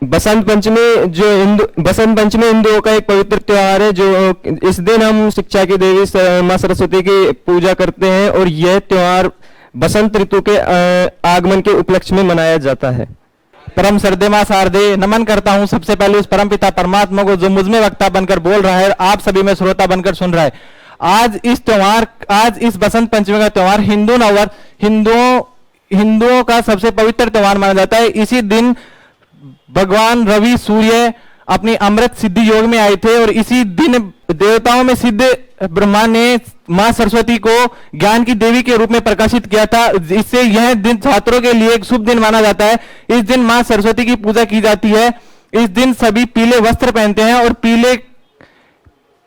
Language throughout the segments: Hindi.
बसंत पंचमी हिंदुओं का एक पवित्र त्योहार है। जो इस दिन हम शिक्षा की देवी माँ सरस्वती की पूजा करते हैं और यह त्योहार बसंत ऋतु के आगमन के उपलक्ष्य में मनाया जाता है। परम सर्दे मां शारदे, नमन करता हूं सबसे पहले उस परम पिता परमात्मा को जो मुझ में वक्ता बनकर बोल रहा है, आप सभी में श्रोता बनकर सुन रहा है। आज इस बसंत पंचमी का त्योहार हिंदू नववर्ष, हिंदुओं का सबसे पवित्र त्योहार माना जाता है। इसी दिन भगवान रवि सूर्य अपनी अमृत सिद्धि योग में आए थे और इसी दिन देवताओं में सिद्ध ब्रह्मा ने मां सरस्वती को ज्ञान की देवी के रूप में प्रकाशित किया था। इससे यह दिन छात्रों के लिए एक शुभ दिन माना जाता है। इस दिन मां सरस्वती की पूजा की जाती है। इस दिन सभी पीले वस्त्र पहनते हैं और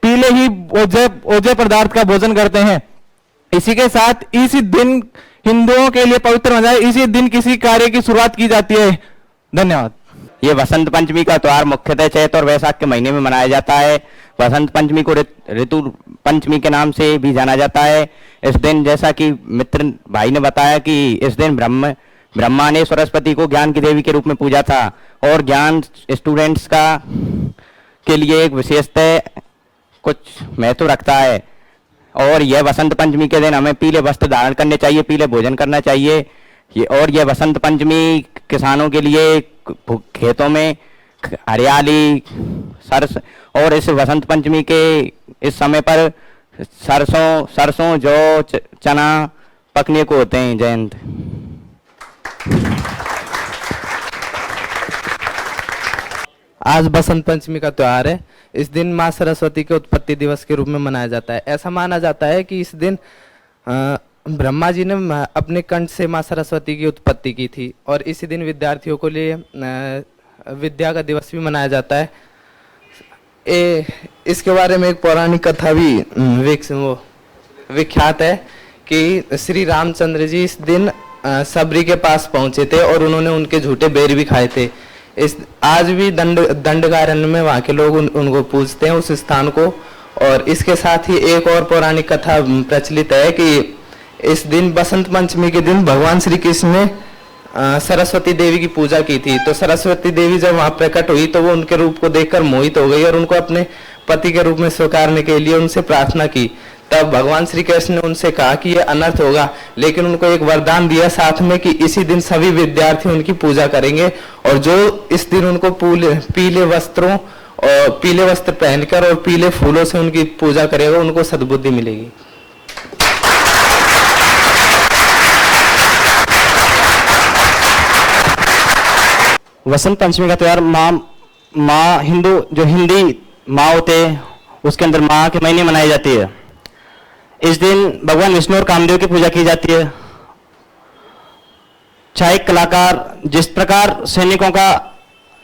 पीले ही ओझे पदार्थ का भोजन करते हैं। इसी के साथ इसी दिन हिंदुओं के लिए पवित्र माना जाता है। इसी दिन किसी कार्य की शुरुआत की जाती है। धन्यवाद। ये बसंत पंचमी का त्योहार मुख्यतः चैत और वैशाख के महीने में मनाया जाता है। बसंत पंचमी को ऋतु पंचमी के नाम से भी जाना जाता है। इस दिन, जैसा कि मित्र भाई ने बताया, कि इस दिन ब्रह्मा ने सरस्वती को ज्ञान की देवी के रूप में पूजा था और ज्ञान स्टूडेंट्स के लिए एक विशेषतः कुछ महत्व रखता है। और यह बसंत पंचमी के दिन हमें पीले वस्त्र धारण करने चाहिए, पीले भोजन करना चाहिए। और यह बसंत पंचमी किसानों के लिए खेतों में हरियाली, सरस, और इस बसंत पंचमी के इस समय पर सरसों जौ चना पकने को होते हैं। जयंत। आज बसंत पंचमी का त्योहार है। इस दिन माँ सरस्वती के उत्पत्ति दिवस के रूप में मनाया जाता है। ऐसा माना जाता है कि इस दिन ब्रह्मा जी ने अपने कंठ से माँ सरस्वती की उत्पत्ति की थी और इसी दिन विद्यार्थियों के लिए विद्या का दिवस भी मनाया जाता है। इसके बारे में एक पौराणिक कथा भी विख्यात है कि श्री रामचंद्र जी इस दिन सबरी के पास पहुंचे थे और उन्होंने उनके झूठे बेर भी खाए थे। आज भी दंडकारण्य में वहाँ के लोग उनको पूजते हैं, उस स्थान को। और इसके साथ ही एक और पौराणिक कथा प्रचलित है कि इस दिन बसंत पंचमी के दिन भगवान श्री कृष्ण ने सरस्वती देवी की पूजा की थी। तो सरस्वती देवी जब वहां प्रकट हुई तो वो उनके रूप को देखकर मोहित हो गई और उनको अपने पति के रूप में स्वीकारने के लिए उनसे प्रार्थना की। तब भगवान श्री कृष्ण ने उनसे कहा कि यह अनर्थ होगा, लेकिन उनको एक वरदान दिया साथ में कि इसी दिन सभी विद्यार्थी उनकी पूजा करेंगे और जो इस दिन उनको पीले वस्त्र पहनकर और पीले फूलों से उनकी पूजा करेगा, उनको सद्बुद्धि मिलेगी। वसंत पंचमी का त्योहार हिंदी माँ होते हैं, उसके अंदर माँ के महीने मनाई जाती है। इस दिन भगवान विष्णु और कामदेव की पूजा की जाती है। छाया कलाकार, जिस प्रकार सैनिकों का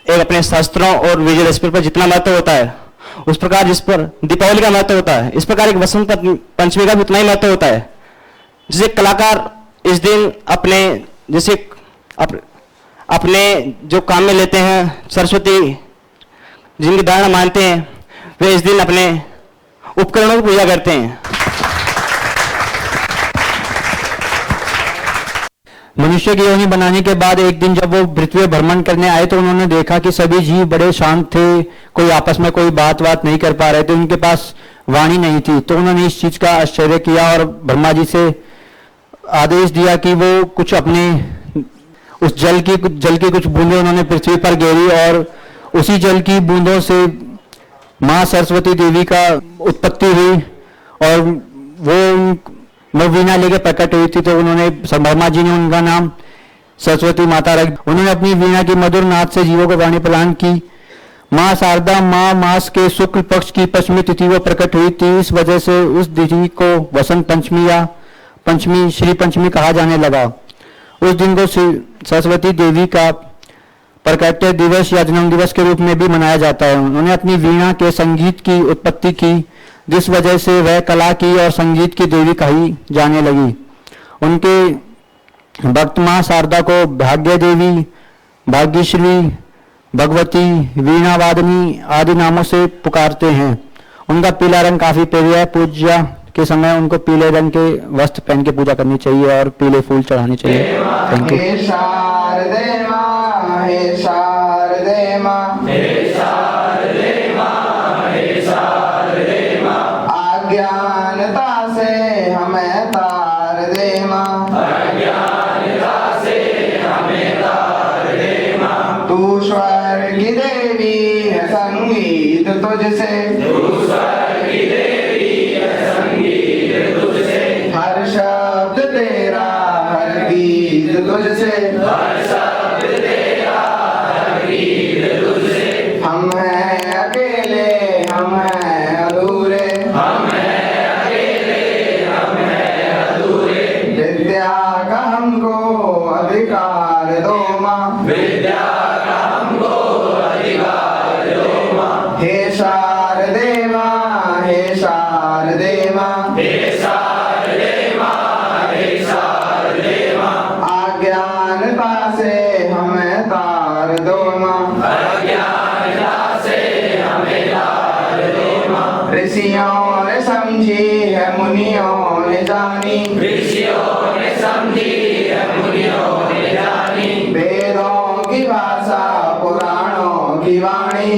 एक अपने शस्त्रों और विजय दिवस पर जितना महत्व होता है, उस प्रकार जिस पर दीपावली का महत्व होता है, इस प्रकार एक बसंत पंचमी का भी उतना ही महत्व होता है। जिसे कलाकार इस दिन अपने जो काम में लेते हैं, सरस्वती जिनकी धारणा मानते हैं, वे इस दिन अपने उपकरणों की पूजा करते हैं। मनुष्य की योनि बनाने के बाद एक दिन जब वो पृथ्वी भ्रमण करने आए तो उन्होंने देखा कि सभी जीव बड़े शांत थे, कोई आपस में कोई बात नहीं कर पा रहे थे, उनके पास वाणी नहीं थी। तो उन्होंने इस चीज का आश्चर्य किया और ब्रह्मा जी से आदेश दिया कि वो कुछ अपने उस जल की कुछ बूंदें उन्होंने पृथ्वी पर घेरी और उसी जल की बूंदों से माँ सरस्वती देवी का उत्पत्ति हुई और वो वीणा लेके प्रकट हुई थी। तो उन्होंने ब्रह्मा जी ने उनका नाम सरस्वती माता रख। उन्होंने अपनी वीणा की मधुर नाद से जीवों को वाणी प्रदान की। माँ शारदा माँ मास के शुक्ल पक्ष की पश्चिमी तिथि को प्रकट हुई थी। इस वजह से उस तिथि को वसंत पंचमी या श्री पंचमी कहा जाने लगा। उस दिन को सरस्वती देवी का प्रकट्य दिवस या जन्म दिवस के रूप में भी मनाया जाता है। उन्होंने अपनी वीणा के संगीत की उत्पत्ति की, जिस वजह से वह कला की और संगीत की देवी कही जाने लगी। उनके भक्त माँ शारदा को भाग्य देवी, भाग्यश्री, भगवती, वीणा वादनी आदि नामों से पुकारते हैं। उनका पीला रंग काफी प्रिय है। पूजा के समय उनको पीले रंग के वस्त्र पहन के पूजा करनी चाहिए और पीले फूल चढ़ाने चाहिए। Thank you. हम हैं अकेले, हम हैं अधूरे, विद्या का हमको अधिकार दो माँ, हे शारदे माँ, हे शारदे माँ, अज्ञानता से हमें तार दो माँ, ऋषियों ने समझी है मुनियों ने जानी, वेदों की भाषा पुराणों की वाणी,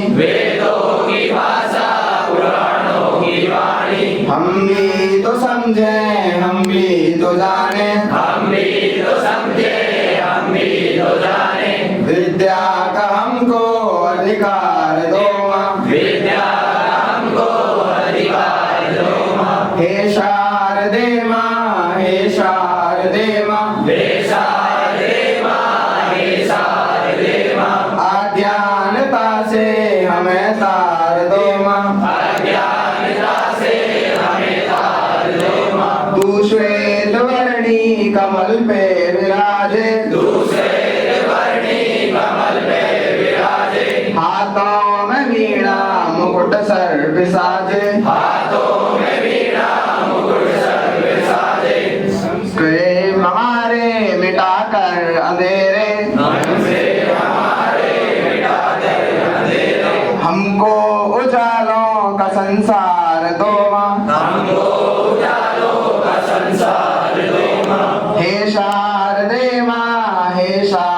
हम भी तो समझे, हम भी तो जाने, विद्या का हमको अधिकार दो माँ, हे शारदे माँ, हे शारदे माँ, अज्ञानता से हमें तार दो माँ, तू श्वेत वर्णी कमल पे विराजे, हाथों में वीणा मुकुट सर पे साजे, प्रेम हमारे मिटाकर अंधेरे, हमको उजालों का संसार दो माँ, हे शारदे माँ, हे शारदे